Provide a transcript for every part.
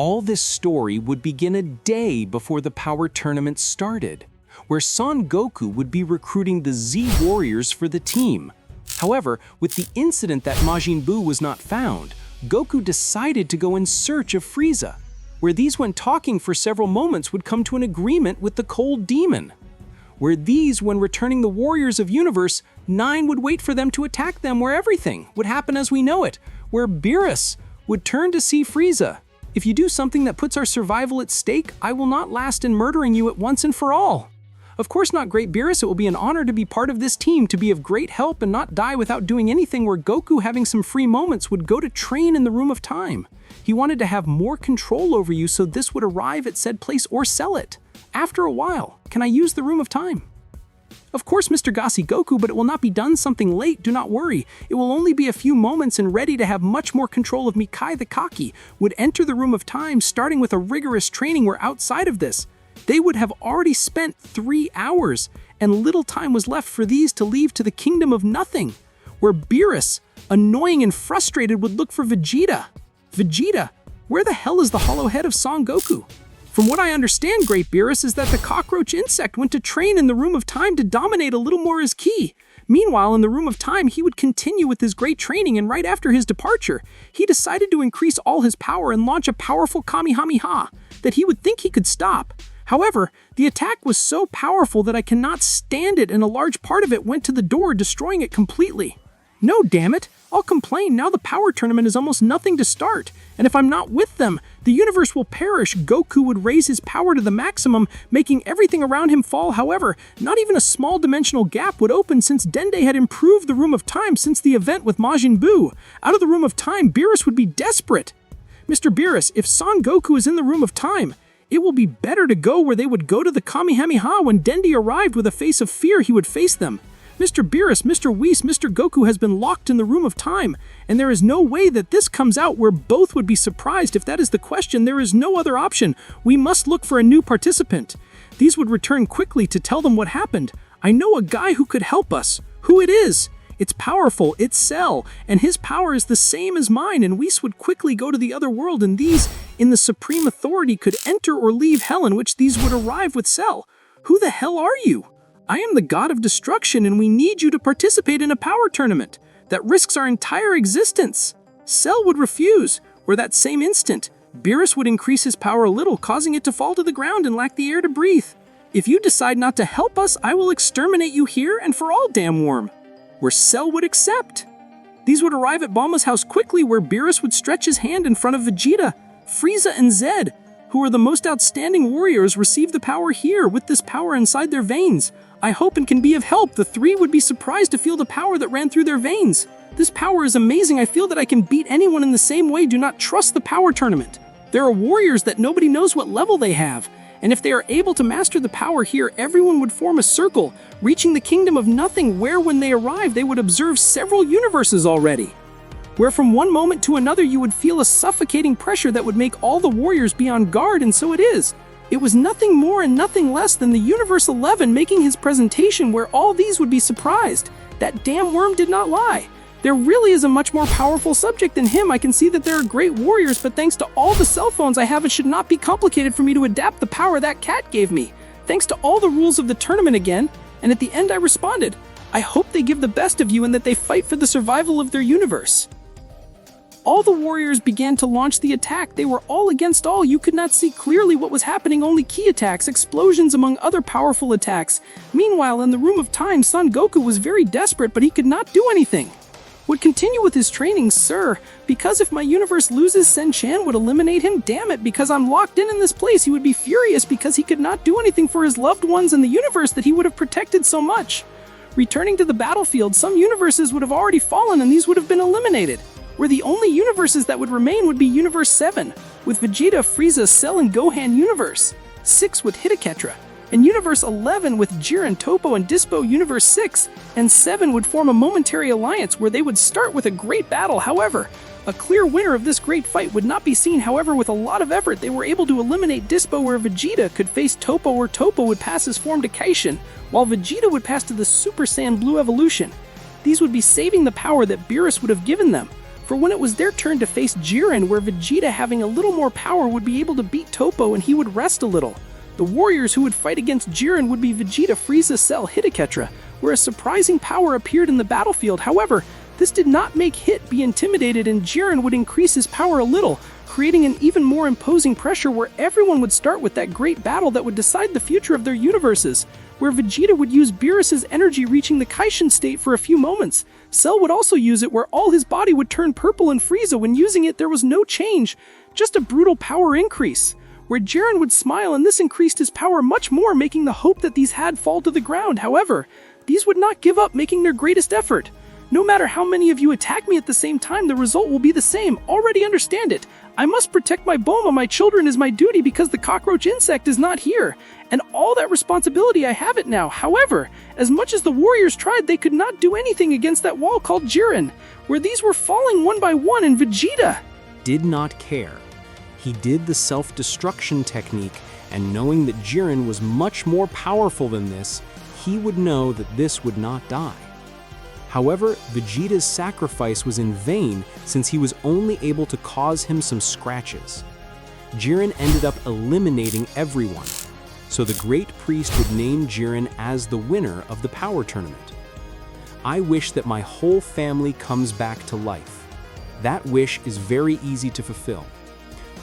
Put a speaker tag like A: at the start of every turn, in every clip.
A: All this story would begin a day before the power tournament started, where Son Goku would be recruiting the Z Warriors for the team. However, with the incident that Majin Buu was not found, Goku decided to go in search of Frieza, where these, when talking for several moments, would come to an agreement with the Cold Demon, where these, when returning the Warriors of Universe, 9 would wait for them to attack them, where everything would happen as we know it, where Beerus would turn to see Frieza. If you do something that puts our survival at stake, I will not last in murdering you at once and for all. Of course not, Great Beerus, it will be an honor to be part of this team, to be of great help and not die without doing anything, where Goku, having some free moments, would go to train in the Room of Time. He wanted to have more control over you, so this would arrive at said place or sell it. After a while, can I use the Room of Time? Of course, Mr. Gasi Goku, but it will not be done something late, do not worry. It will only be a few moments, and ready to have much more control of me. Kai the Kaki would enter the Room of Time, starting with a rigorous training, where outside of this, they would have already spent 3 hours, and little time was left for these to leave to the Kingdom of Nothing, where Beerus, annoying and frustrated, would look for Vegeta. Vegeta, where the hell is the hollow head of Son Goku? From what I understand, Great Beerus, is that the cockroach insect went to train in the Room of Time to dominate a little more as Ki. Meanwhile, in the Room of Time, he would continue with his great training, and right after his departure, he decided to increase all his power and launch a powerful Kamehameha that he would think he could stop. However, the attack was so powerful that I cannot stand it, and a large part of it went to the door, destroying it completely. No, damn it! I'll complain. Now the power tournament is almost nothing to start, and if I'm not with them, the universe will perish. Goku would raise his power to the maximum, making everything around him fall. However, not even a small dimensional gap would open, since Dende had improved the Room of Time since the event with Majin Buu. Out of the Room of Time, Beerus would be desperate. Mr. Beerus, if Son Goku is in the Room of Time, it will be better to go where they would go to the Kamehameha. When Dende arrived with a face of fear, he would face them. Mr. Beerus, Mr. Whis, Mr. Goku has been locked in the Room of Time, and there is no way that this comes out where both would be surprised. If that is the question, there is no other option. We must look for a new participant. These would return quickly to tell them what happened. I know a guy who could help us. Who it is? It's powerful, it's Cell, and his power is the same as mine, and Whis would quickly go to the other world, and these, in the Supreme Authority, could enter or leave hell, in which these would arrive with Cell. Who the hell are you? I am the god of destruction, and we need you to participate in a power tournament that risks our entire existence. Cell would refuse, where that same instant, Beerus would increase his power a little, causing it to fall to the ground and lack the air to breathe. If you decide not to help us, I will exterminate you here and for all, damn worm. Where Cell would accept. These would arrive at Bulma's house quickly, where Beerus would stretch his hand in front of Vegeta. Frieza and Zed, who are the most outstanding warriors, receive the power here. With this power inside their veins, I hope and can be of help. The 3 would be surprised to feel the power that ran through their veins. This power is amazing. I feel that I can beat anyone in the same way. Do not trust the power tournament. There are warriors that nobody knows what level they have, and if they are able to master the power here, everyone would form a circle, reaching the Kingdom of Nothing, where when they arrive, they would observe several universes already, where from one moment to another you would feel a suffocating pressure that would make all the warriors be on guard, and so it is. It was nothing more and nothing less than the Universe 11 making his presentation, where all these would be surprised. That damn worm did not lie. There really is a much more powerful subject than him. I can see that there are great warriors, but thanks to all the cell phones I have, it should not be complicated for me to adapt the power that cat gave me. Thanks to all the rules of the tournament again, and at the end I responded, I hope they give the best of you and that they fight for the survival of their universe. All the warriors began to launch the attack. They were all against all. You could not see clearly what was happening, only key attacks, explosions among other powerful attacks. Meanwhile, in the Room of Time, Son Goku was very desperate, but he could not do anything. Would continue with his training, sir, because if my universe loses, Sen-chan would eliminate him. Damn it, because I'm locked in this place. He would be furious because he could not do anything for his loved ones in the universe that he would have protected so much. Returning to the battlefield, some universes would have already fallen and these would have been eliminated, where the only universes that would remain would be Universe 7, with Vegeta, Frieza, Cell, and Gohan Universe, 6 with Hitaketra, and Universe 11 with Jiren, Toppo, and Dispo. Universe 6 and 7 would form a momentary alliance where they would start with a great battle. However, a clear winner of this great fight would not be seen. However, with a lot of effort, they were able to eliminate Dispo, where Vegeta could face Toppo, or Toppo would pass his form to Kaishin, while Vegeta would pass to the Super Saiyan Blue evolution. These would be saving the power that Beerus would have given them.
B: for when it was their turn to face Jiren, where Vegeta, having a little more power, would be able to beat Toppo and he would rest a little. The warriors who would fight against Jiren would be Vegeta, Frieza, Cell, Hitaketra, where a surprising power appeared in the battlefield. However, this did not make Hit be intimidated, and Jiren would increase his power a little, creating an even more imposing pressure where everyone would start with that great battle that would decide the future of their universes, where Vegeta would use Beerus' energy, reaching the Kaishin state for a few moments. Cell would also use it, where all his body would turn purple, and Frieza, when using it, there was no change, just a brutal power increase, where Jiren would smile, and this increased his power much more, making the hope that these had fall to the ground. However, these would not give up, making their greatest effort. No matter how many of you attack me at the same time, the result will be the same. Already understand it. I must protect my Boma, my children, is my duty, because the cockroach insect is not here, and all that responsibility, I have it now. However, as much as the warriors tried, they could not do anything against that wall called Jiren, where these were falling one by one, and Vegeta
A: did not care. He did the self-destruction technique, and knowing that Jiren was much more powerful than this, he would know that this would not die. However, Vegeta's sacrifice was in vain, since he was only able to cause him some scratches. Jiren ended up eliminating everyone, so the Great Priest would name Jiren as the winner of the power tournament. I wish that my whole family comes back to life. That wish is very easy to fulfill,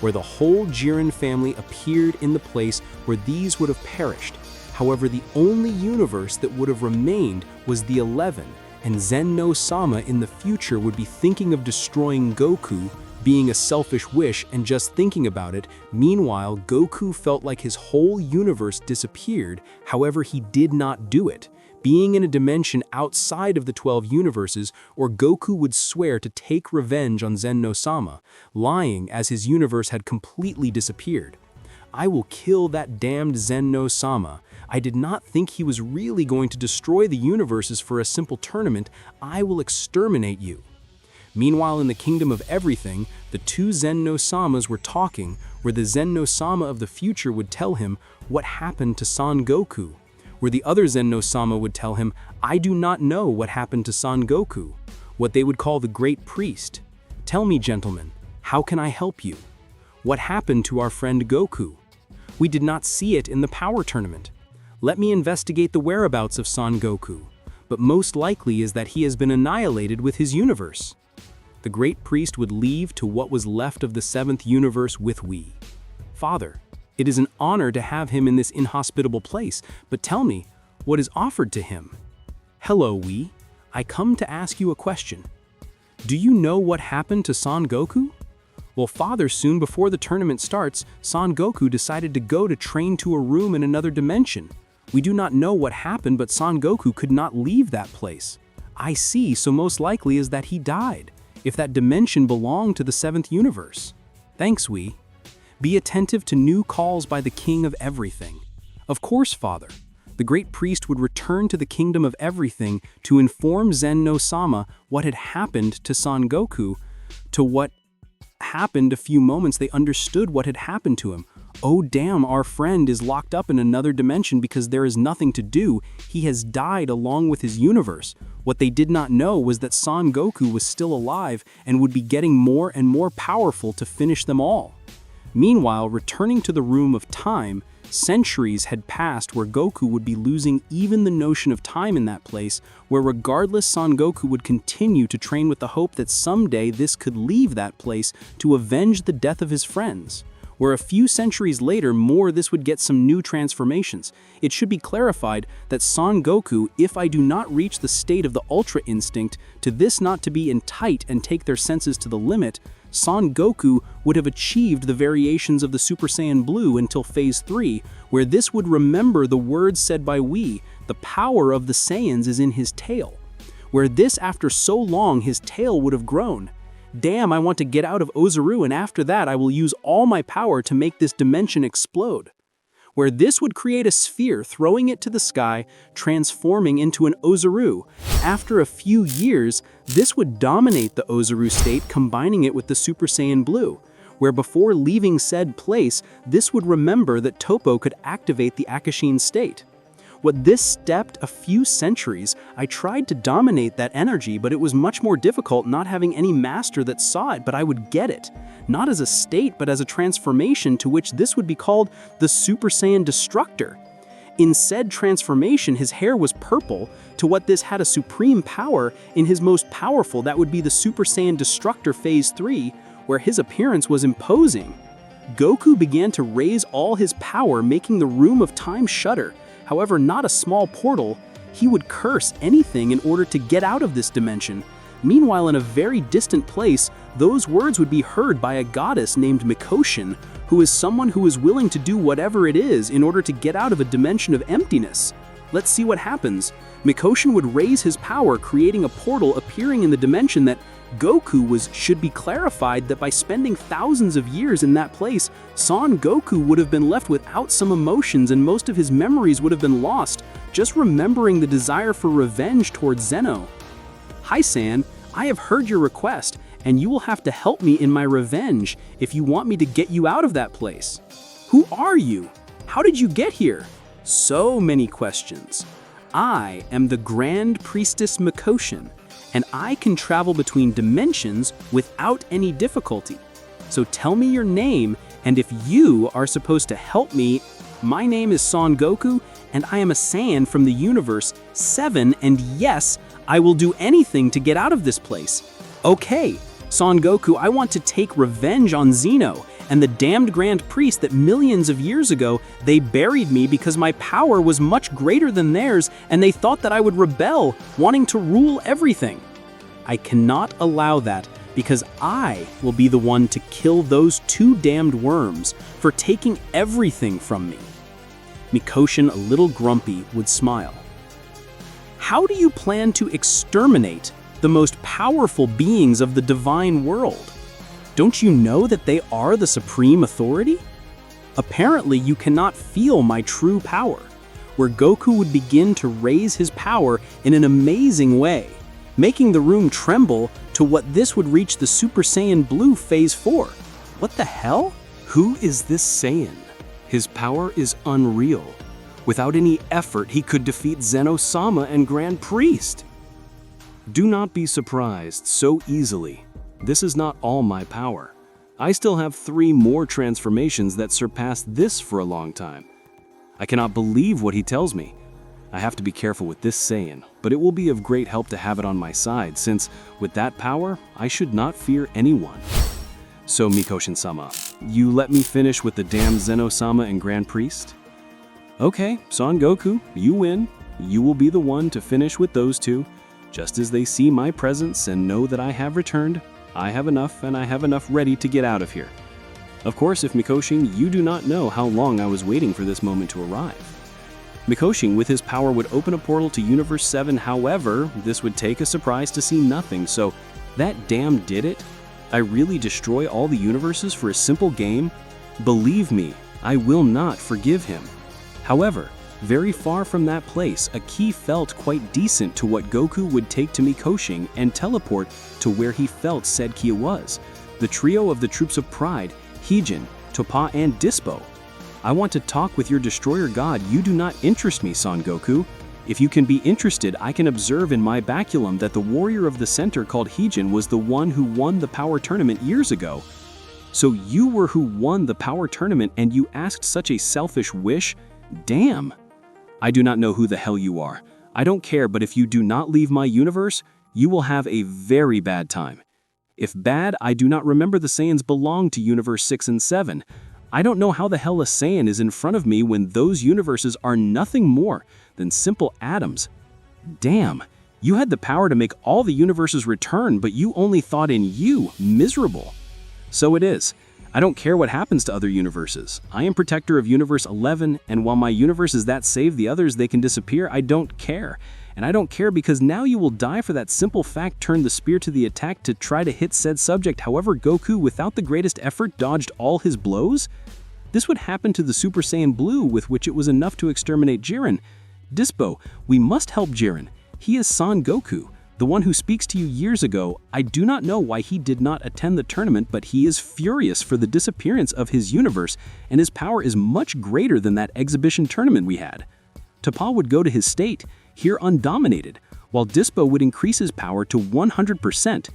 A: where the whole Jiren family appeared in the place where these would have perished. However, the only universe that would have remained was the 11, and Zen-no-Sama in the future would be thinking of destroying Goku, being a selfish wish and just thinking about it. Meanwhile, Goku felt like his whole universe disappeared. However, he did not do it, being in a dimension outside of the 12 universes, or Goku would swear to take revenge on Zen-no-Sama, lying as his universe had completely disappeared. I will kill that damned Zen-no-Sama. I did not think he was really going to destroy the universes for a simple tournament. I will exterminate you. Meanwhile, in the Kingdom of Everything, the two Zen-no-Samas were talking, where the Zen-no-Sama of the future would tell him what happened to Son Goku, where the other Zen-no-Sama would tell him, I do not know what happened to Son Goku, what they would call the Great Priest. Tell me, gentlemen, how can I help you? What happened to our friend Goku? We did not see it in the power tournament. Let me investigate the whereabouts of Son Goku, but most likely is that he has been annihilated with his universe. The Great Priest would leave to what was left of the 7th universe with Whis. Father, it is an honor to have him in this inhospitable place, but tell me, what is offered to him? Hello, Whis. I come to ask you a question. Do you know what happened to Son Goku? Well, Father, soon before the tournament starts, Son Goku decided to go to train to a room in another dimension. We do not know what happened, but Son Goku could not leave that place. I see, so most likely is that he died, if that dimension belonged to the 7th universe. Thanks, Whis. Be attentive to new calls by the King of Everything. Of course, Father. The Great Priest would return to the Kingdom of Everything to inform Zen-no-Sama what had happened to Son Goku. To what happened a few moments, they understood what had happened to him. Oh damn, our friend is locked up in another dimension because there is nothing to do. He has died along with his universe. What they did not know was that Son Goku was still alive and would be getting more and more powerful to finish them all. Meanwhile, returning to the room of time, centuries had passed where Goku would be losing even the notion of time in that place, where regardless Son Goku would continue to train with the hope that someday this could leave that place to avenge the death of his friends. Where a few centuries later, this would get some new transformations. It should be clarified that Son Goku, if I do not reach the state of the Ultra Instinct, to this not to be in tight and take their senses to the limit, Son Goku would have achieved the variations of the Super Saiyan Blue until Phase 3, where this would remember the words said by Whis, the power of the Saiyans is in his tail. Where this, after so long, his tail would have grown. Damn, I want to get out of Ozaru, and after that I will use all my power to make this dimension explode. Where this would create a sphere, throwing it to the sky, transforming into an Ozaru. After a few years, this would dominate the Ozaru state, combining it with the Super Saiyan Blue. Where before leaving said place, this would remember that Toppo could activate the Akashin state.
B: What this stepped a few centuries, I tried to dominate that energy, but it was much more difficult not having any master that saw it, but I would get it. Not as a state, but as a transformation to which this would be called the Super Saiyan Destructor. In said transformation, his hair was purple, to what this had a supreme power in his most powerful, that would be the Super Saiyan Destructor Phase 3, where his appearance was imposing. Goku began to raise all his power, making the room of time shudder. However, not a small portal. He would curse anything in order to get out of this dimension. Meanwhile, in a very distant place, those words would be heard by a goddess named Mikoshin, who is someone who is willing to do whatever it is in order to get out of a dimension of emptiness. Let's see what happens. Mikoshin would raise his power, creating a portal appearing in the dimension that Goku should be clarified that by spending thousands of years in that place, Son Goku would have been left without some emotions and most of his memories would have been lost, just remembering the desire for revenge towards Zeno. Hi San, I have heard your request, and you will have to help me in my revenge if you want me to get you out of that place. Who are you? How did you get here? So many questions. I am the Grand Priestess Mikoshin, and I can travel between dimensions without any difficulty. So tell me your name, and if you are supposed to help me. My name is Son Goku, and I am a Saiyan from the universe 7, and yes, I will do anything to get out of this place. Okay, Son Goku, I want to take revenge on Zeno and the damned Grand Priest that millions of years ago they buried me because my power was much greater than theirs and they thought that I would rebel, wanting to rule everything. I cannot allow that because I will be the one to kill those two damned worms for taking everything from me. Mikoshin, a little grumpy, would smile. How do you plan to exterminate the most powerful beings of the divine world? Don't you know that they are the supreme authority? Apparently, you cannot feel my true power, where Goku would begin to raise his power in an amazing way, making the room tremble to what this would reach the Super Saiyan Blue Phase 4. What the hell?
A: Who is this Saiyan? His power is unreal. Without any effort, he could defeat Zeno-sama and Grand Priest. Do not be surprised so easily. This is not all my power. I still have 3 more transformations that surpass this for a long time. I cannot believe what he tells me. I have to be careful with this Saiyan, but it will be of great help to have it on my side, since with that power, I should not fear anyone. So Mikoshin-sama, you let me finish with the damn Zeno-sama and Grand Priest? Okay, Son Goku, you win. You will be the one to finish with those 2. Just as they see my presence and know that I have returned, I have enough, and I have enough ready to get out of here. Of course, if Mikoshin, you do not know how long I was waiting for this moment to arrive. Mikoshin, with his power, would open a portal to Universe 7, however, this would take a surprise to see nothing, so that damn did it? I really destroy all the universes for a simple game? Believe me, I will not forgive him. However, very far from that place, a key felt quite decent to what Goku would take to Mikoshin and teleport to where he felt said key was. The trio of the Troops of Pride, Heejin, Toppa, and Dispo. I want to talk with your destroyer god. You do not interest me, Son Goku. If you can be interested, I can observe in my baculum that the warrior of the center called Heejin was the one who won the power tournament years ago. So you were who won the power tournament and you asked such a selfish wish? Damn. I do not know who the hell you are. I don't care, but if you do not leave my universe, you will have a very bad time. If bad, I do not remember the Saiyans belong to Universe 6 and 7. I don't know how the hell a Saiyan is in front of me when those universes are nothing more than simple atoms. Damn, you had the power to make all the universes return, but you only thought in you, miserable. So it is. I don't care what happens to other universes. I am protector of Universe 11, and while my universe is that save the others, they can disappear, I don't care. And I don't care because now you will die for that simple fact. Turn the spear to the attack to try to hit said subject. However, Goku, without the greatest effort, dodged all his blows? This would happen to the Super Saiyan Blue, with which it was enough to exterminate Jiren. Dispo, we must help Jiren. He is Son Goku, the one who speaks to you years ago. I do not know why he did not attend the tournament, but he is furious for the disappearance of his universe, and his power is much greater than that exhibition tournament we had.
B: T'Pol would go to his state, here undominated, while Dispo would increase his power to 100%.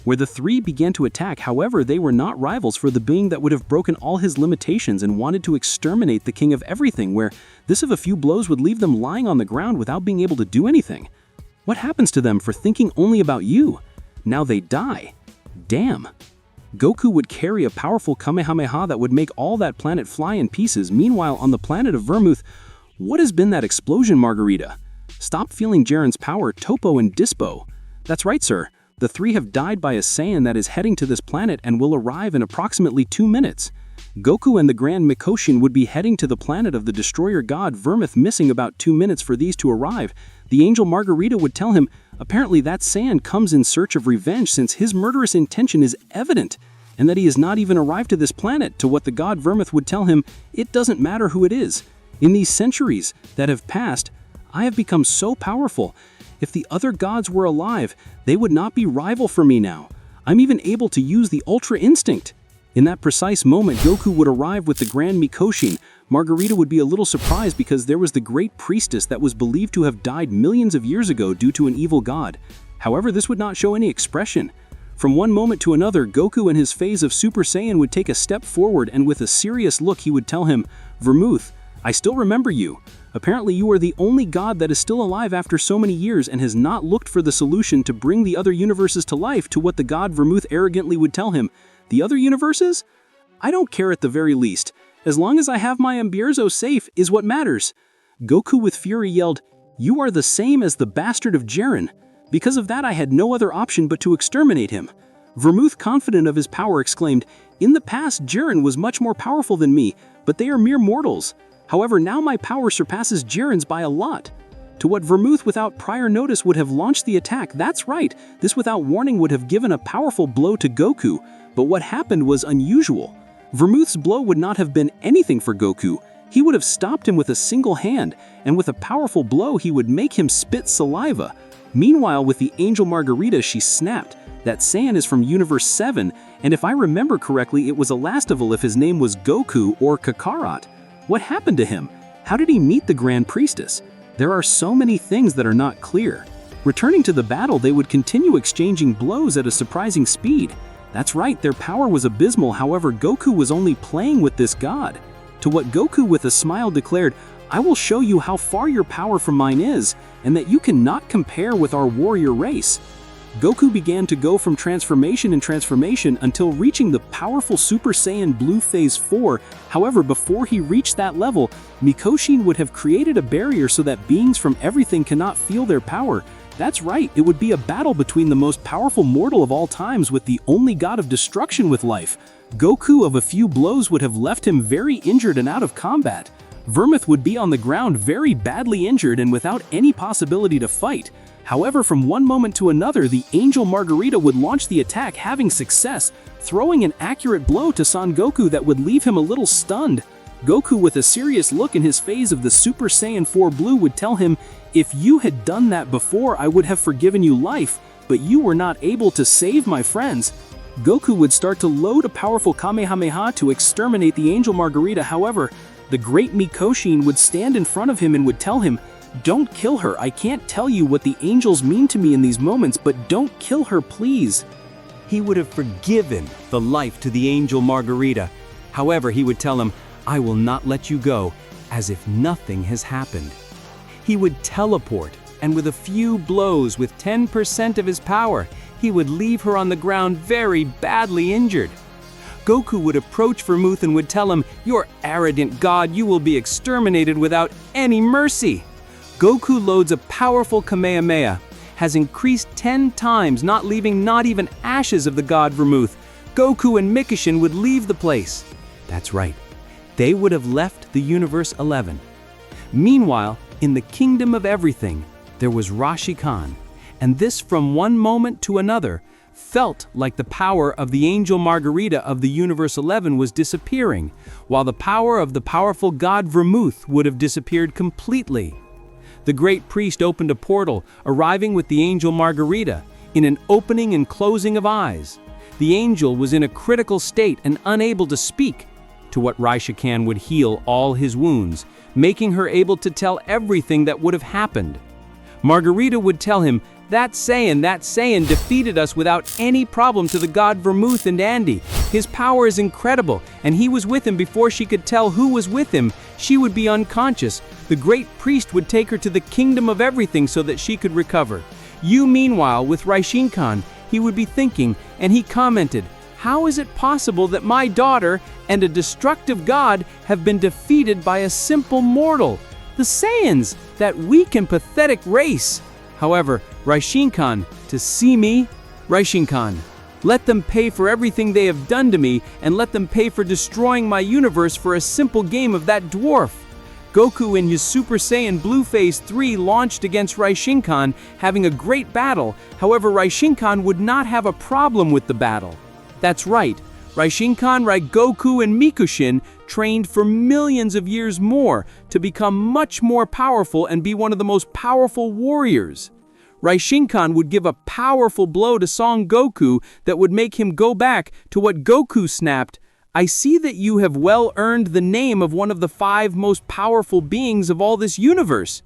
B: Where the three began to attack, however, they were not rivals for the being that would have broken all his limitations and wanted to exterminate the king of everything, where this of a few blows would leave them lying on the ground without being able to do anything. What happens to them for thinking only about you? Now they die. Damn. Goku would carry a powerful Kamehameha that would make all that planet fly in pieces. Meanwhile, on the planet of Vermouth, what has been that explosion, Margarita? Stop feeling Jiren's power, Topo and Dispo. That's right, sir. The three have died by a Saiyan that is heading to this planet and will arrive in approximately 2 minutes. Goku and the Grand Mikoshin would be heading to the planet of the destroyer god Vermouth, missing about 2 minutes for these to arrive. The angel Margarita would tell him, apparently that Saiyan comes in search of revenge since his murderous intention is evident, and that he has not even arrived to this planet. To what the god Vermouth would tell him, it doesn't matter who it is. In these centuries that have passed, I have become so powerful. If the other gods were alive, they would not be rival for me now. I'm even able to use the Ultra Instinct. In that precise moment, Goku would arrive with the Grand Mikoshin. Margarita would be a little surprised because there was the great priestess that was believed to have died millions of years ago due to an evil god. However, this would not show any expression. From one moment to another, Goku in his phase of Super Saiyan would take a step forward, and with a serious look he would tell him, Vermouth, I still remember you. Apparently you are the only god that is still alive after so many years and has not looked for the solution to bring the other universes to life. To what the god Vermouth arrogantly would tell him, the other universes? I don't care at the very least. As long as I have my Beerus safe is what matters. Goku with fury yelled, you are the same as the bastard of Jiren. Because of that I had no other option but to exterminate him. Vermouth, confident of his power, exclaimed, in the past Jiren was much more powerful than me, but they are mere mortals. However, now my power surpasses Jiren's by a lot. To what Vermouth without prior notice would have launched the attack. That's right, this without warning would have given a powerful blow to Goku, but what happened was unusual. Vermouth's blow would not have been anything for Goku. He would have stopped him with a single hand, and with a powerful blow he would make him spit saliva. Meanwhile, with the angel Margarita, she snapped. That Saiyan is from Universe 7, and if I remember correctly, it was Elastival if his name was Goku or Kakarot. What happened to him? How did he meet the Grand Priestess? There are so many things that are not clear. Returning to the battle, they would continue exchanging blows at a surprising speed. That's right, their power was abysmal. However, Goku was only playing with this god. To what Goku with a smile declared, I will show you how far your power from mine is, and that you cannot compare with our warrior race. Goku began to go from transformation in transformation until reaching the powerful Super Saiyan Blue Phase 4. However, before he reached that level, Mikoshin would have created a barrier so that beings from everything cannot feel their power. That's right, it would be a battle between the most powerful mortal of all times with the only god of destruction with life. Goku of a few blows would have left him very injured and out of combat. Vermouth would be on the ground very badly injured and without any possibility to fight. However, from one moment to another, the angel Margarita would launch the attack, having success, throwing an accurate blow to Son Goku that would leave him a little stunned. Goku, with a serious look in his phase of the Super Saiyan 4 Blue, would tell him, if you had done that before, I would have forgiven you life, but you were not able to save my friends. Goku would start to load a powerful Kamehameha to exterminate the angel Margarita. However, the great Mikoshin would stand in front of him and would tell him, don't kill her. I can't tell you what the angels mean to me in these moments, but don't kill her, please.
A: He would have forgiven the life to the angel Margarita. However, he would tell him, I will not let you go, as if nothing has happened. He would teleport, and with a few blows with 10% of his power, he would leave her on the ground very badly injured. Goku would approach Vermouth and would tell him, you're arrogant god, you will be exterminated without any mercy. Goku loads a powerful Kamehameha, has increased 10 times, not leaving not even ashes of the god Vermouth. Goku and Mikoshin would leave the place. That's right, they would have left the Universe 11. Meanwhile, in the Kingdom of Everything, there was Rashi Khan, and this from one moment to another felt like the power of the angel Margarita of the Universe 11 was disappearing, while the power of the powerful god Vermouth would have disappeared completely. The great priest opened a portal, arriving with the angel Margarita, in an opening and closing of eyes. The angel was in a critical state and unable to speak. to what Raishikan would heal all his wounds, making her able to tell everything that would have happened. Margarita would tell him, that Saiyan defeated us without any problem to the god Vermouth and Andy. His power is incredible, and he was with him before she could tell who was with him. She would be unconscious. The great priest would take her to the kingdom of everything so that she could recover. You, meanwhile, with Raishikan, he would be thinking, and he commented, how is it possible that my daughter and a destructive god have been defeated by a simple mortal? The Saiyans, that weak and pathetic race. However, Raishikan, to see me? Raishikan, let them pay for everything they have done to me, and let them pay for destroying my universe for a simple game of that dwarf. Goku in his Super Saiyan Blue Phase 3 launched against Raishikan, having a great battle. However, Raishikan would not have a problem with the battle. That's right, Raishikan, Goku, and Mikushin trained for millions of years more to become much more powerful and be one of the most powerful warriors. Raishikan would give a powerful blow to Son Goku that would make him go back to what Goku snapped. I see that you have well earned the name of one of the 5 most powerful beings of all this universe.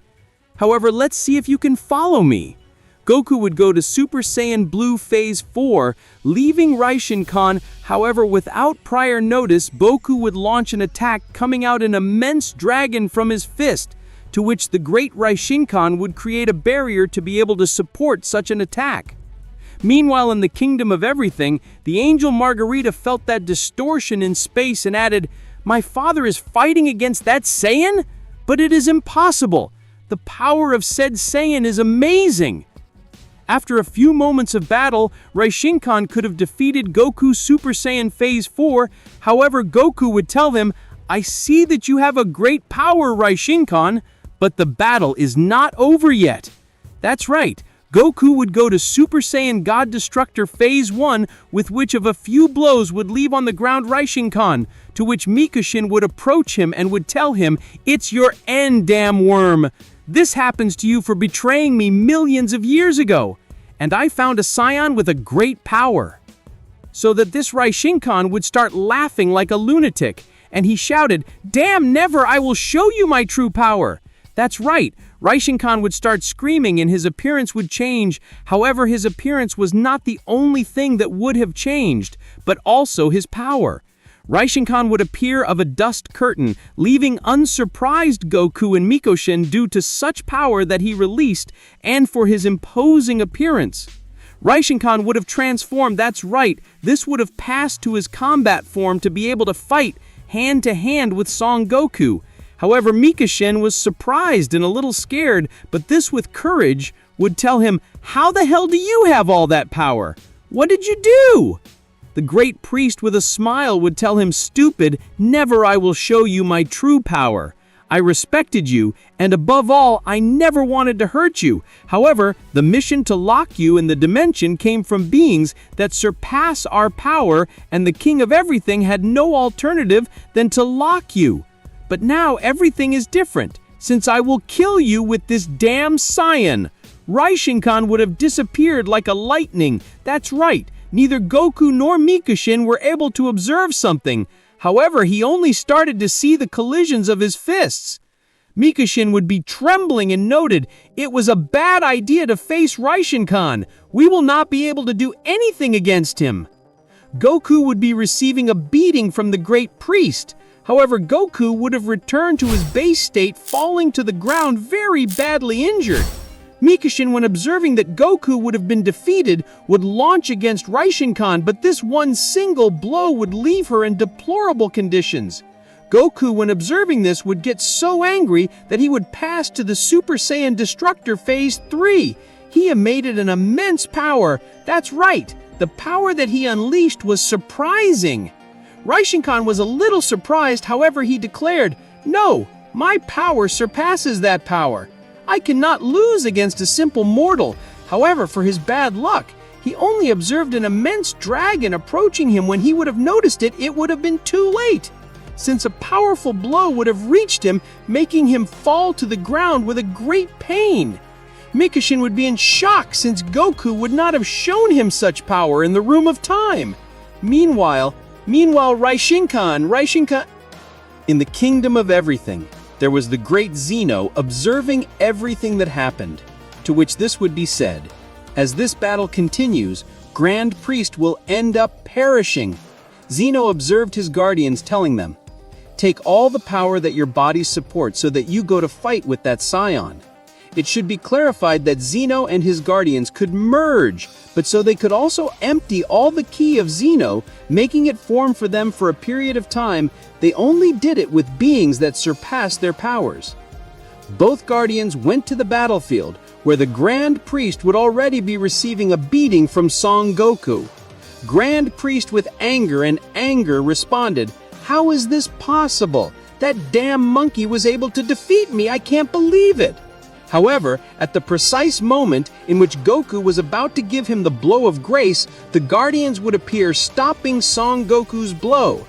A: However, let's see if you can follow me. Goku would go to Super Saiyan Blue Phase 4, leaving Raishikan. However, without prior notice, Goku would launch an attack coming out an immense dragon from his fist, to which the great Raishikan would create a barrier to be able to support such an attack. Meanwhile, in the kingdom of everything, the angel Margarita felt that distortion in space and added, my father is fighting against that Saiyan? But it is impossible. The power of said Saiyan is amazing. After a few moments of battle, Raishikan could have defeated Goku Super Saiyan Phase 4. However, Goku would tell him, I see that you have a great power, Raishikan, but the battle is not over yet. That's right. Goku would go to Super Saiyan God Destructor Phase 1, with which of a few blows would leave on the ground Raishikan, to which Mikushin would approach him and would tell him, it's your end, damn worm. This happens to you for betraying me millions of years ago, and I found a Saiyan with a great power. So that this Raishikan would start laughing like a lunatic, and he shouted, damn never, I will show you my true power. That's right, Raishikan would start screaming and his appearance would change. However, his appearance was not the only thing that would have changed, but also his power. Raishikan would appear of a dust curtain, leaving unsurprised Goku and Mikushin due to such power that he released and for his imposing appearance. Raishikan would have transformed, that's right, this would have passed to his combat form to be able to fight hand-to-hand with Son Goku. However, Mikushin was surprised and a little scared, but this with courage would tell him, how the hell do you have all that power? What did you do? The great priest with a smile would tell him, stupid, never I will show you my true power. I respected you, and above all, I never wanted to hurt you. However, the mission to lock you in the dimension came from beings that surpass our power, and the king of everything had no alternative than to lock you. But now everything is different, since I will kill you with this damn Saiyan. Raishikan would have disappeared like a lightning. That's right. Neither Goku nor Mikushin were able to observe something. However, he only started to see the collisions of his fists. Mikushin would be trembling and noted, it was a bad idea to face Raishikan. We will not be able to do anything against him. Goku would be receiving a beating from the great priest. However, Goku would have returned to his base state, falling to the ground very badly injured. Mikushin, when observing that Goku would have been defeated, would launch against Raishikan, but this one single blow would leave her in deplorable conditions. Goku, when observing this, would get so angry that he would pass to the Super Saiyan Destructor Phase 3. He emitted an immense power. That's right, the power that he unleashed was surprising. Raishikan was a little surprised, however he declared, no, my power surpasses that power. I cannot lose against a simple mortal. However, for his bad luck, he only observed an immense dragon approaching him. When he would have noticed it, it would have been too late, since a powerful blow would have reached him, making him fall to the ground with a great pain. Mikushin would be in shock, since Goku would not have shown him such power in the room of time. Meanwhile, Raishikan,
C: In the kingdom of everything, there was the great Zeno observing everything that happened, to which this would be said, as this battle continues, Grand Priest will end up perishing. Zeno observed his guardians telling them, take all the power that your bodies support so that you go to fight with that Saiyan. It should be clarified that Zeno and his guardians could merge, but so they could also empty all the ki of Zeno, making it form for them for a period of time. They only did it with beings that surpassed their powers. Both guardians went to the battlefield, where the Grand Priest would already be receiving a beating from Son Goku. Grand Priest with anger responded, how is this possible? That damn monkey was able to defeat me, I can't believe it. However, at the precise moment in which Goku was about to give him the blow of grace, the Guardians would appear, stopping Son Goku's blow.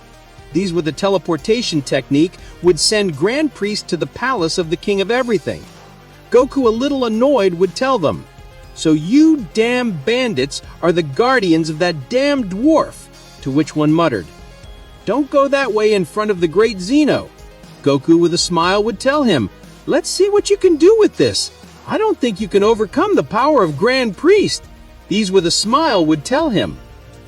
C: These, with a teleportation technique, would send Grand Priest to the palace of the King of Everything. Goku, a little annoyed, would tell them, so you damn bandits are the guardians of that damn dwarf, to which one muttered, don't go that way in front of the great Zeno. Goku, with a smile, would tell him, let's see what you can do with this. I don't think you can overcome the power of Grand Priest. These, with a smile, would tell him,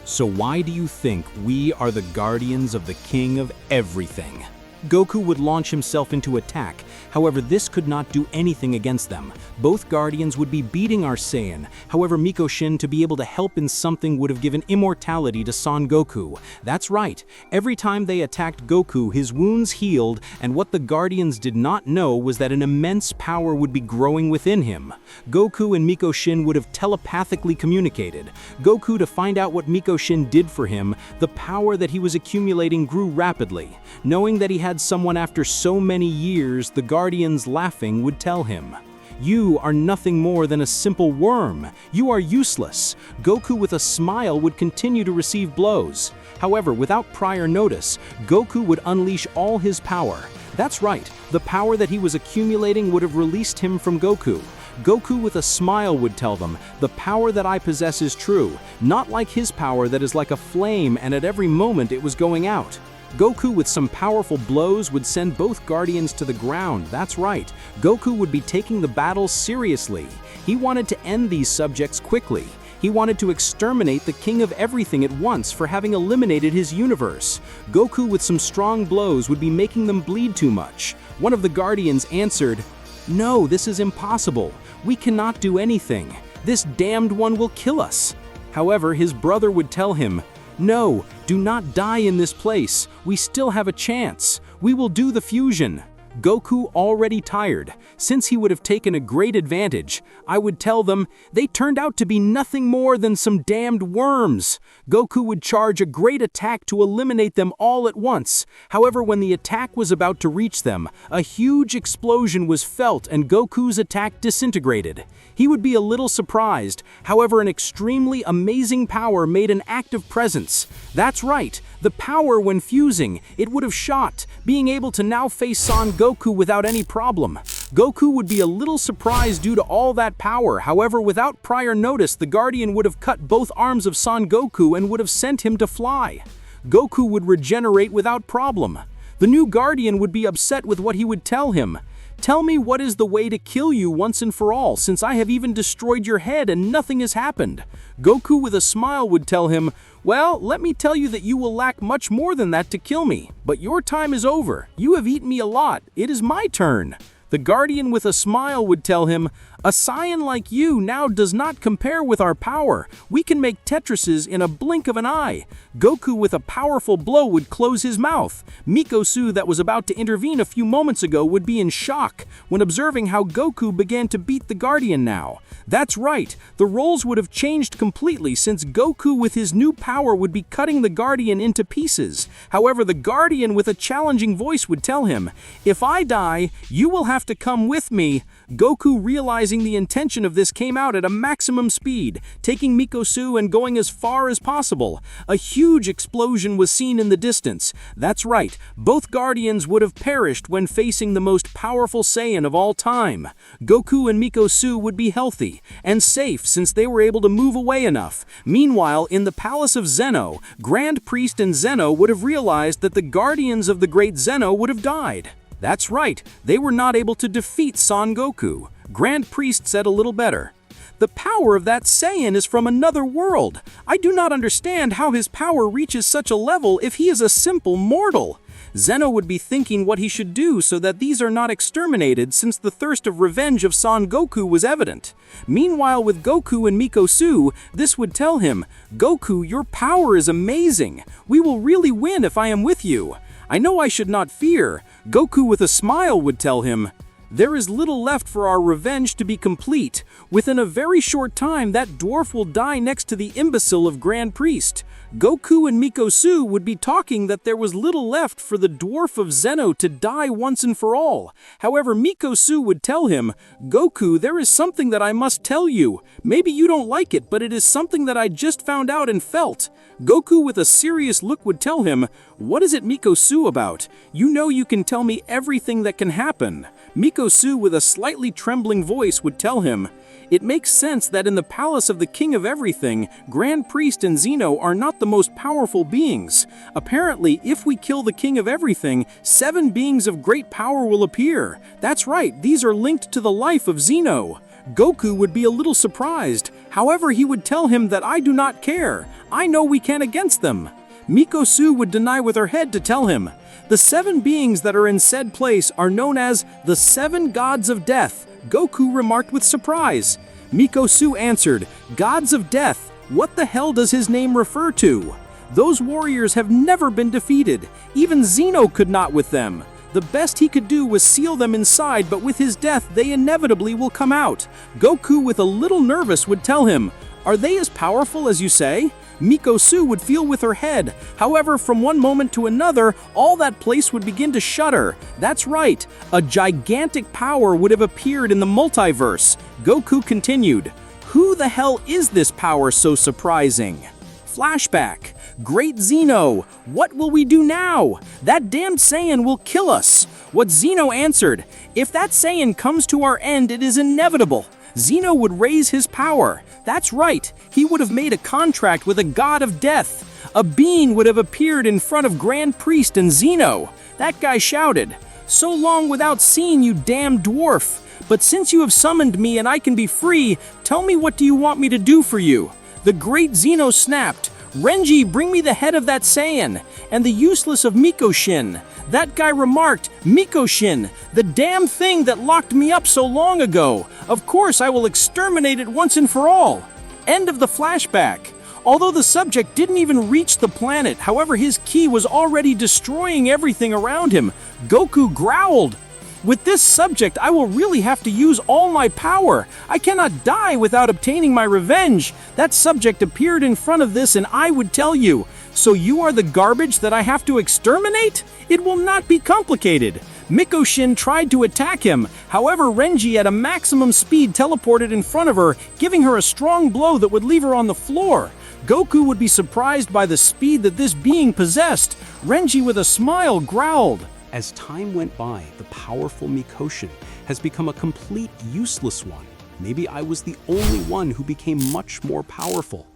A: So why do you think we are the guardians of the King of Everything? Goku would launch himself into attack. However, this could not do anything against them. Both guardians would be beating our Saiyan. However, Mikoshin, to be able to help in something, would have given immortality to Son Goku. That's right. Every time they attacked Goku, his wounds healed, and what the guardians did not know was that an immense power would be growing within him. Goku and Mikoshin would have telepathically communicated. Goku, to find out what Mikoshin did for him, the power that he was accumulating grew rapidly. Knowing that he had someone after so many years, the guardians, laughing, would tell him, you are nothing more than a simple worm. You are useless. Goku, with a smile, would continue to receive blows. However, without prior notice, Goku would unleash all his power. That's right, the power that he was accumulating would have released him from Goku. Goku, with a smile, would tell them, the power that I possess is true, not like his power that is like a flame and at every moment it was going out. Goku, with some powerful blows, would send both guardians to the ground. That's right, Goku would be taking the battle seriously. He wanted to end these subjects quickly. He wanted to exterminate the King of Everything at once for having eliminated his universe. Goku, with some strong blows, would be making them bleed too much. One of the guardians answered, no, this is impossible. We cannot do anything. This damned one will kill us. However, his brother would tell him, no, do not die in this place. We still have a chance. We will do the fusion. Goku, already tired, since he would have taken a great advantage, I would tell them they turned out to be nothing more than some damned worms. Goku would charge a great attack to eliminate them all at once. However, when the attack was about to reach them, a huge explosion was felt and Goku's attack disintegrated. He would be a little surprised. However, an extremely amazing power made an active presence. That's right, the power when fusing, it would have shot, being able to now face Son Goku without any problem. Goku would be a little surprised due to all that power. However, without prior notice, the Guardian would have cut both arms of Son Goku and would have sent him to fly. Goku would regenerate without problem. The new Guardian would be upset with what he would tell him. Tell me what is the way to kill you once and for all, since I have even destroyed your head and nothing has happened. Goku, with a smile, would tell him, well, let me tell you that you will lack much more than that to kill me. But your time is over. You have eaten me a lot. It is my turn. The Guardian, with a smile, would tell him, a Saiyan like you now does not compare with our power. We can make Tetrises in a blink of an eye. Goku, with a powerful blow, would close his mouth. Mikosu, that was about to intervene a few moments ago, would be in shock when observing how Goku began to beat the Guardian now. That's right, the roles would have changed completely since Goku, with his new power, would be cutting the Guardian into pieces. However, the Guardian, with a challenging voice, would tell him, if I die, you will have to come with me.
B: Goku, realizing the intention of this, came out at a maximum speed, taking Mikosu and going as far as possible. A huge explosion was seen in the distance. That's right, both Guardians would have perished when facing the most powerful Saiyan of all time. Goku and Mikosu would be healthy and safe since they were able to move away enough. Meanwhile, in the palace of Zeno, Grand Priest and Zeno would have realized that the Guardians of the Great Zeno would have died. That's right, they were not able to defeat Son Goku. Grand Priest said a little better. The power of that Saiyan is from another world. I do not understand how his power reaches such a level if he is a simple mortal. Zeno would be thinking what he should do so that these are not exterminated, since the thirst of revenge of Son Goku was evident. Meanwhile, with Goku and Mikosu, this would tell him, "Goku, your power is amazing. We will really win if I am with you. I know I should not fear." Goku with a smile would tell him, "There is little left for our revenge to be complete. Within a very short time, that dwarf will die next to the imbecile of Grand Priest." Goku and Mikosu would be talking that there was little left for the dwarf of Zeno to die once and for all. However, Mikosu would tell him, "Goku, there is something that I must tell you. Maybe you don't like it, but it is something that I just found out and felt." Goku with a serious look would tell him, "What is it, Mikosu, about? You know you can tell me everything that can happen." Mikosu with a slightly trembling voice would tell him, "It makes sense that in the palace of the King of Everything, Grand Priest and Zeno are not the most powerful beings. Apparently, if we kill the King of Everything, 7 beings of great power will appear. That's right, these are linked to the life of Zeno." Goku would be a little surprised. However, he would tell him that I do not care. I know we can against them. Mikosu would deny with her head to tell him, "The 7 beings that are in said place are known as the 7 gods of death." Goku remarked with surprise. Mikosu answered, "Gods of death? What the hell does his name refer to? Those warriors have never been defeated. Even Zeno could not with them. The best he could do was seal them inside, but with his death they inevitably will come out." Goku with a little nervous would tell him, "Are they as powerful as you say?" Mikosu would feel with her head. However, from one moment to another, all that place would begin to shudder. That's right, a gigantic power would have appeared in the multiverse. Goku continued, "Who the hell is this power so surprising?" Flashback. "Great Zeno, what will we do now? That damned Saiyan will kill us." What Zeno answered, "If that Saiyan comes to our end, it is inevitable." Zeno would raise his power. That's right, he would have made a contract with a god of death. A being would have appeared in front of Grand Priest and Zeno. That guy shouted, "So long without seeing you, damn dwarf. But since you have summoned me and I can be free, tell me, what do you want me to do for you?" The great Zeno snapped, "Renji, bring me the head of that Saiyan, and the useless of Mikoshin." That guy remarked, "Mikoshin, the damn thing that locked me up so long ago. Of course I will exterminate it once and for all." End of the flashback. Although the subject didn't even reach the planet, however, his ki was already destroying everything around him. Goku growled, "With this subject, I will really have to use all my power. I cannot die without obtaining my revenge. That subject appeared in front of this and I would tell you, so you are the garbage that I have to exterminate? It will not be complicated." Mikoshin tried to attack him. However, Renji at a maximum speed teleported in front of her, giving her a strong blow that would leave her on the floor. Goku would be surprised by the speed that this being possessed. Renji with a smile growled,
A: As time went by, the powerful Mikoshin has become a complete useless one. Maybe I was the only one who became much more powerful.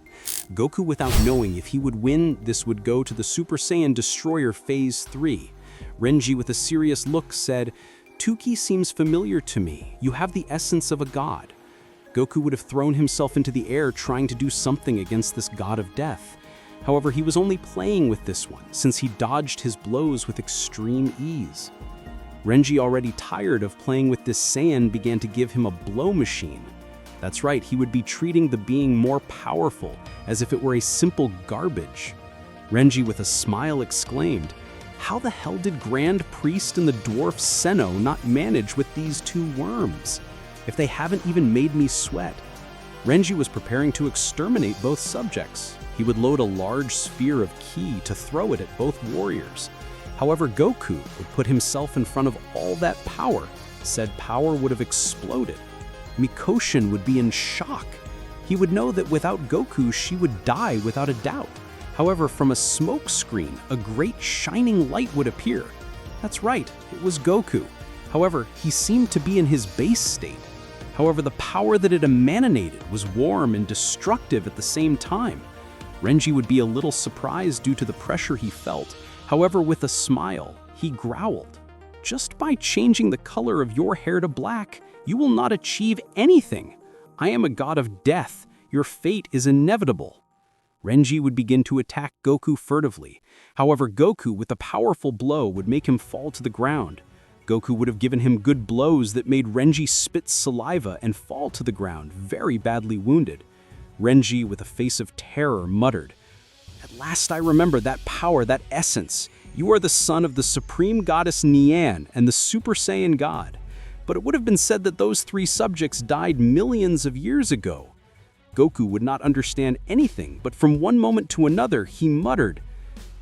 A: Goku, without knowing if he would win, this would go to the Super Saiyan Destroyer Phase 3. Renji, with a serious look, said, "Tuki seems familiar to me. You have the essence of a god." Goku would have thrown himself into the air trying to do something against this god of death. However, he was only playing with this one, since he dodged his blows with extreme ease. Renji, already tired of playing with this Saiyan, began to give him a blow machine. That's right, he would be treating the being more powerful, as if it were a simple garbage. Renji, with a smile, exclaimed, "How the hell did Grand Priest and the dwarf Seno not manage with these 2 worms? If they haven't even made me sweat." Renji was preparing to exterminate both subjects. He would load a large sphere of ki to throw it at both warriors. However, Goku would put himself in front of all that power. said power would have exploded. Mikoshin would be in shock. He would know that without Goku, she would die without a doubt. However, from a smoke screen, a great shining light would appear. That's right, it was Goku. However, he seemed to be in his base state. However, the power that it emanated was warm and destructive at the same time. Renji would be a little surprised due to the pressure he felt. However, with a smile, he growled, "Just by changing the color of your hair to black, you will not achieve anything. I am a god of death. Your fate is inevitable." Renji would begin to attack Goku furtively. However, Goku, with a powerful blow, would make him fall to the ground. Goku would have given him good blows that made Renji spit saliva and fall to the ground, very badly wounded. Renji, with a face of terror, muttered, "At last I remember that power, that essence. You are the son of the Supreme Goddess Nian and the Super Saiyan God." But it would have been said that those three subjects died millions of years ago. Goku would not understand anything, but from one moment to another, he muttered,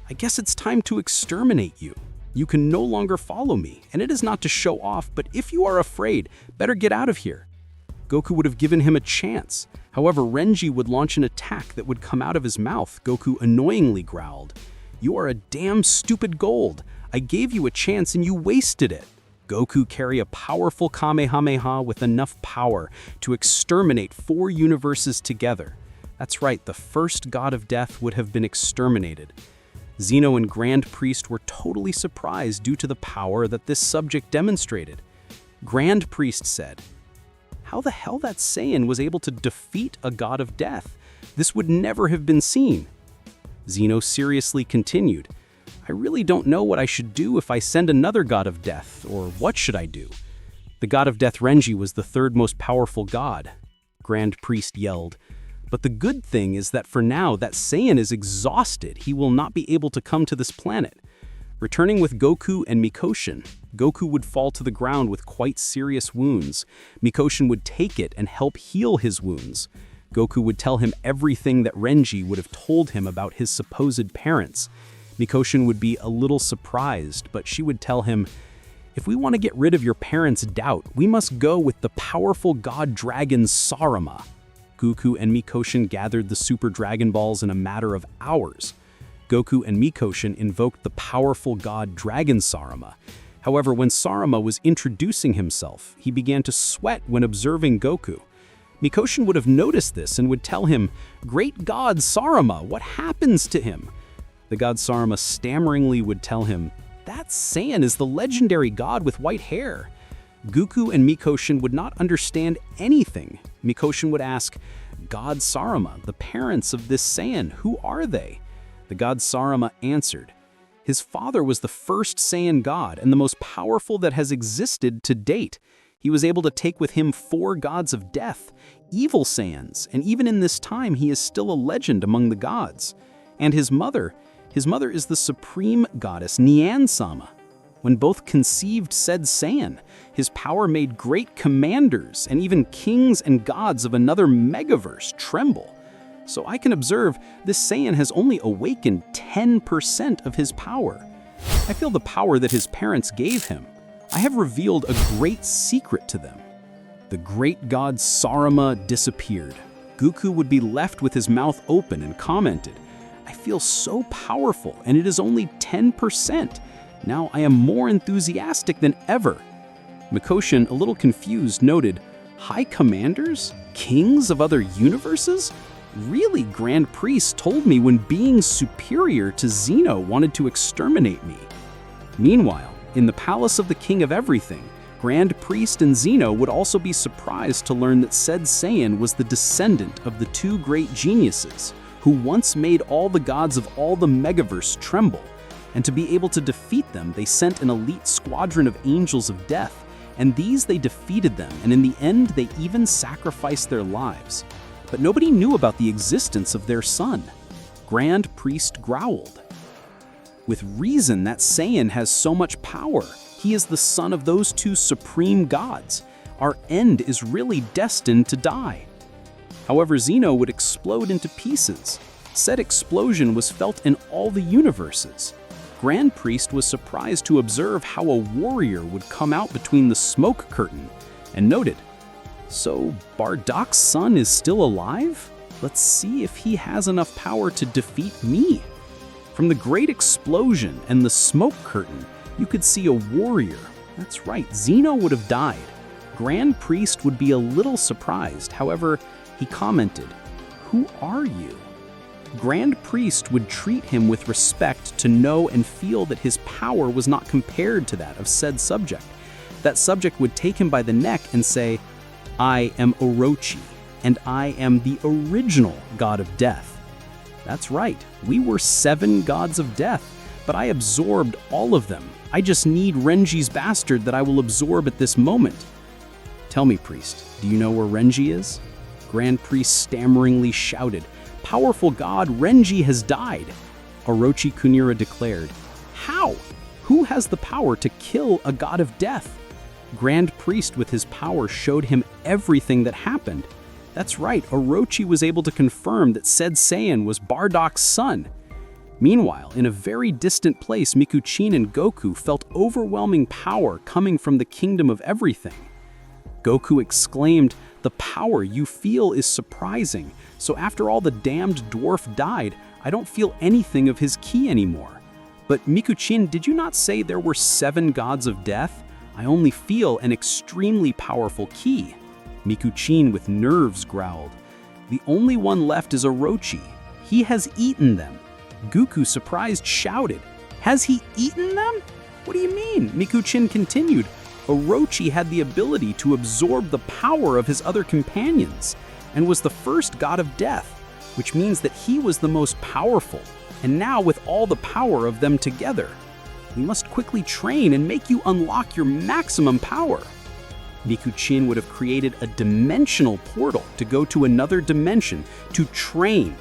A: "I guess it's time to exterminate you. You can no longer follow me, and it is not to show off, but if you are afraid, better get out of here." Goku would have given him a chance. However, Renji would launch an attack that would come out of his mouth. Goku annoyingly growled, "You are a damn stupid gold. I gave you a chance and you wasted it." Goku carry a powerful Kamehameha with enough power to exterminate 4 universes together. That's right, the first god of death would have been exterminated. Zeno and Grand Priest were totally surprised due to the power that this subject demonstrated. Grand Priest said, "How the hell that Saiyan was able to defeat a god of death? This would never have been seen." Zeno seriously continued, "I really don't know what I should do if I send another god of death, or what should I do?" The god of death Renji was the third most powerful god. Grand Priest yelled, "But the good thing is that for now, that Saiyan is exhausted. He will not be able to come to this planet." Returning with Goku and Mikoshin, Goku would fall to the ground with quite serious wounds. Mikoshin would take it and help heal his wounds. Goku would tell him everything that Renji would have told him about his supposed parents. Mikoshin would be a little surprised, but she would tell him, "If we want to get rid of your parents' doubt, we must go with the powerful god dragon Sarama." Goku and Mikoshin gathered the Super Dragon Balls in a matter of hours. Goku and Mikoshin invoked the powerful god Dragon Sarama. However, when Sarama was introducing himself, he began to sweat when observing Goku. Mikoshin would have noticed this and would tell him, "Great god Sarama, what happens to him?" The god Sarama stammeringly would tell him, "That Saiyan is the legendary god with white hair." Goku and Mikoshin would not understand anything. Mikoshin would ask, "God Sarama, the parents of this Saiyan, who are they?" The god Sarama answered, "His father was the first Saiyan god and the most powerful that has existed to date. He was able to take with him 4 gods of death, evil Saiyans, and even in this time he is still a legend among the gods. And his mother is the supreme goddess Nyan-sama. When both conceived said Saiyan, his power made great commanders and even kings and gods of another megaverse tremble. So I can observe this Saiyan has only awakened 10% of his power. I feel the power that his parents gave him. I have revealed a great secret to them." The great god Sarama disappeared. Goku would be left with his mouth open and commented, "I feel so powerful and it is only 10%. Now I am more enthusiastic than ever." Mikoshin, a little confused, noted, "High commanders? Kings of other universes? Really, Grand Priest told me when beings superior to Zeno wanted to exterminate me." Meanwhile, in the palace of the King of Everything, Grand Priest and Zeno would also be surprised to learn that said Saiyan was the descendant of the 2 great geniuses, who once made all the gods of all the megaverse tremble. And to be able to defeat them, they sent an elite squadron of angels of death, and these they defeated them, and in the end they even sacrificed their lives. But nobody knew about the existence of their son. Grand Priest growled, "With reason that Saiyan has so much power. He is the son of those 2 supreme gods. Our end is really destined to die." However, Zeno would explode into pieces. Said explosion was felt in all the universes.
C: Grand Priest was surprised to observe how a warrior would come out between the smoke curtain and noted, "So Bardock's son is still alive? Let's see if he has enough power to defeat me." From the great explosion and the smoke curtain, you could see a warrior. That's right, Zeno would have died. Grand Priest would be a little surprised. However, he commented, "Who are you?" Grand Priest would treat him with respect to know and feel that his power was not compared to that of said subject. That subject would take him by the neck and say, "I am Orochi, and I am the original god of death." That's right, we were 7 gods of death, but I absorbed all of them. I just need Renji's bastard that I will absorb at this moment. Tell me, Priest, do you know where Renji is? Grand Priest stammeringly shouted, "Powerful god, Renji has died." Orochi Kunira declared, "How? Who has the power to kill a god of death?" Grand Priest with his power showed him everything that happened. That's right, Orochi was able to confirm that said Saiyan was Bardock's son. Meanwhile, in a very distant place, Mikuchin and Goku felt overwhelming power coming from the kingdom of everything. Goku exclaimed, "The power you feel is surprising. So after all the damned dwarf died, I don't feel anything of his ki anymore." But Mikuchin, did you not say there were 7 gods of death? I only feel an extremely powerful ki. Mikuchin with nerves growled. "The only one left is Orochi. He has eaten them." Goku, surprised, shouted, "Has he eaten them? What do you mean?" Mikuchin continued, "Orochi had the ability to absorb the power of his other companions and was the first god of death, which means that he was the most powerful. And now with all the power of them together, we must quickly train and make you unlock your maximum power." Mikuchin would have created a dimensional portal to go to another dimension to train.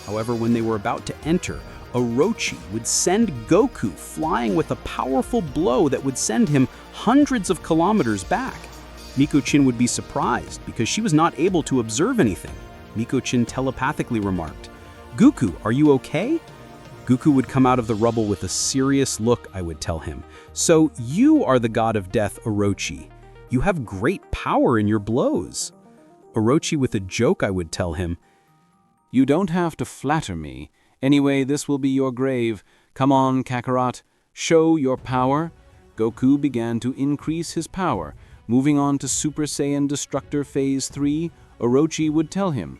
C: However, when they were about to enter, Orochi would send Goku flying with a powerful blow that would send him hundreds of kilometers back. Mikuchin would be surprised because she was not able to observe anything. Mikuchin telepathically remarked, "Goku, are you okay?" Goku would come out of the rubble with a serious look, I would tell him. "So you are the god of death, Orochi. You have great power in your blows." Orochi with a joke, I would tell him,
A: "You don't have to flatter me. Anyway, this will be your grave. Come on, Kakarot, show your power." Goku began to increase his power. Moving on to Super Saiyan Destructor Phase 3, Orochi would tell him,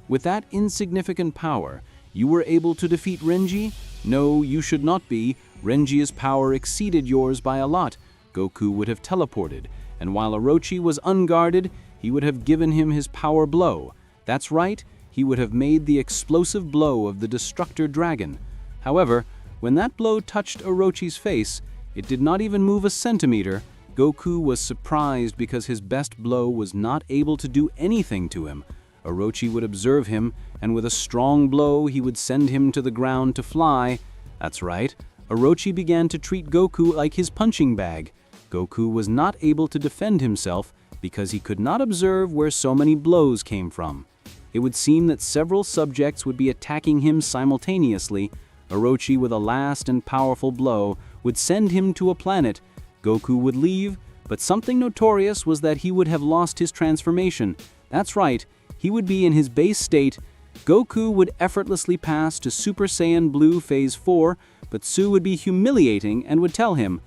A: "With that insignificant power, you were able to defeat Renji? No, you should not be. Renji's power exceeded yours by a lot." Goku would have teleported, and while Orochi was unguarded, he would have given him his power blow. That's right, he would have made the explosive blow of the Destructor Dragon. However, when that blow touched Orochi's face, it did not even move a centimeter. Goku was surprised because his best blow was not able to do anything to him. Orochi would observe him, and with a strong blow he would send him to the ground to fly. That's right, Orochi began to treat Goku like his punching bag. Goku was not able to defend himself because he could not observe where so many blows came from. It would seem that several subjects would be attacking him simultaneously. Orochi, with a last and powerful blow, would send him to a planet. Goku would leave, but something notorious was that he would have lost his transformation. That's right, he would be in his base state. Goku would effortlessly pass to Super Saiyan Blue Phase 4, but Su would be humiliating and would tell him,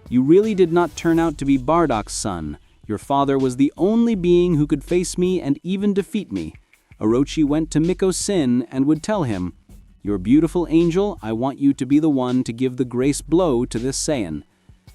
A: "You really did not turn out to be Bardock's son. Your father was the only being who could face me and even defeat me." Orochi went to Miko-Sin and would tell him, "Your beautiful angel, I want you to be the one to give the grace blow to this Saiyan."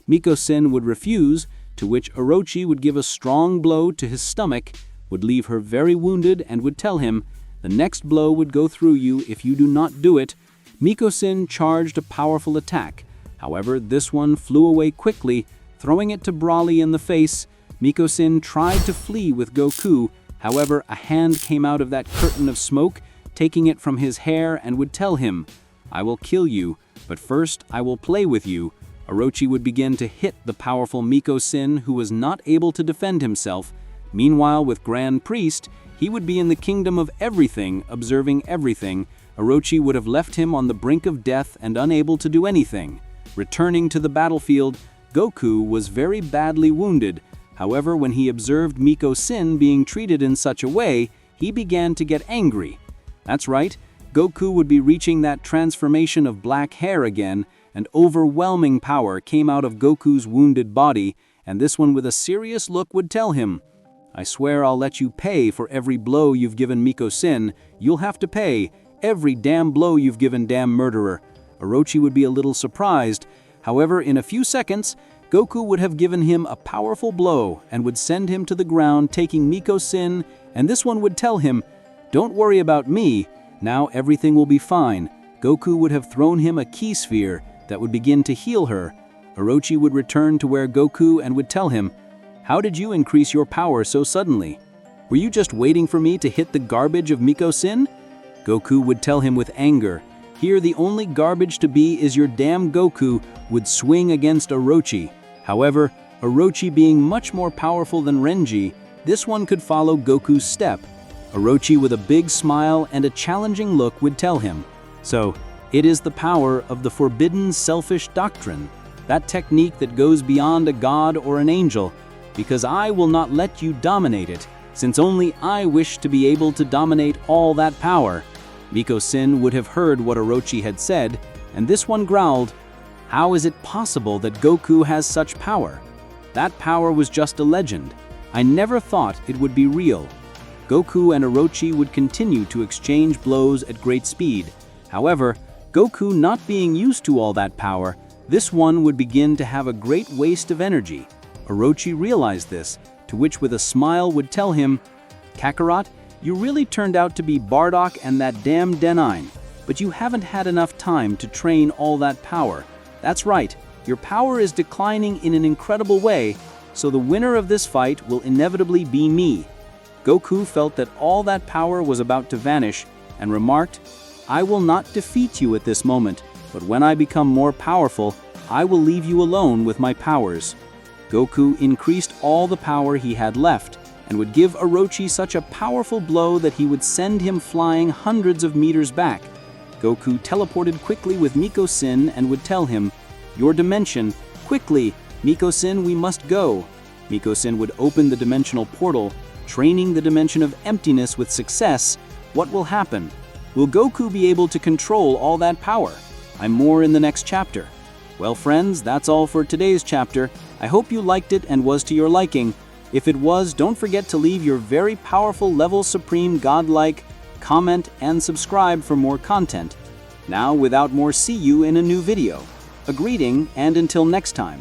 A: Miko-Sin would refuse, to which Orochi would give a strong blow to his stomach, would leave her very wounded, and would tell him, "The next blow would go through you if you do not do it." Miko-Sin charged a powerful attack. However, this one flew away quickly, throwing it to Broly in the face. Miko-Sin tried to flee with Goku. However, a hand came out of that curtain of smoke, taking it from his hair, and would tell him, "I will kill you, but first I will play with you." Orochi would begin to hit the powerful Miko-Sin, who was not able to defend himself. Meanwhile, with Grand Priest, he would be in the kingdom of everything, observing everything.
C: Orochi would have left him on the brink of death and unable to do anything. Returning to the battlefield, Goku was very badly wounded. However, when he observed Miko Sin being treated in such a way, he began to get angry. That's right, Goku would be reaching that transformation of black hair again, and overwhelming power came out of Goku's wounded body, and this one with a serious look would tell him, "I swear I'll let you pay for every blow you've given Miko Sin. You'll have to pay. Every damn blow you've given, damn murderer." Orochi would be a little surprised. However, in a few seconds, Goku would have given him a powerful blow and would send him to the ground, taking Miko Sin, and this one would tell him, "Don't worry about me. Now everything will be fine." Goku would have thrown him a key sphere that would begin to heal her. Orochi would return to where Goku and would tell him, "How did you increase your power so suddenly? Were you just waiting for me to hit the garbage of Miko Sin?" Goku would tell him with anger, "Here the only garbage to be is your damn Goku," would swing against Orochi. However, Orochi being much more powerful than Renji, this one could follow Goku's step. Orochi with a big smile and a challenging look would tell him, "So, it is the power of the forbidden selfish doctrine, that technique that goes beyond a god or an angel, because I will not let you dominate it, since only I wish to be able to dominate all that power." Miko Sin would have heard what Orochi had said, and this one growled, "How is it possible that Goku has such power? That power was just a legend. I never thought it would be real." Goku and Orochi would continue to exchange blows at great speed. However, Goku not being used to all that power, this one would begin to have a great waste of energy. Orochi realized this, to which with a smile would tell him, "Kakarot, you really turned out to be Bardock and that damn Denine, but you haven't had enough time to train all that power. That's right, your power is declining in an incredible way, so the winner of this fight will inevitably be me." Goku felt that all that power was about to vanish and remarked, "I will not defeat you at this moment, but when I become more powerful, I will leave you alone with my powers." Goku increased all the power he had left and would give Orochi such a powerful blow that he would send him flying hundreds of meters back. Goku teleported quickly with Miko Sin and would tell him, "Your dimension, quickly, Miko Sin, we must go." Miko Sin would open the dimensional portal, training the dimension of emptiness with success. What will happen? Will Goku be able to control all that power? I'm more in the next chapter. Well friends, that's all for today's chapter. I hope you liked it and was to your liking. If it was, don't forget to leave your very powerful level supreme godlike, comment and subscribe for more content. Now without more, see you in a new video. A greeting and until next time.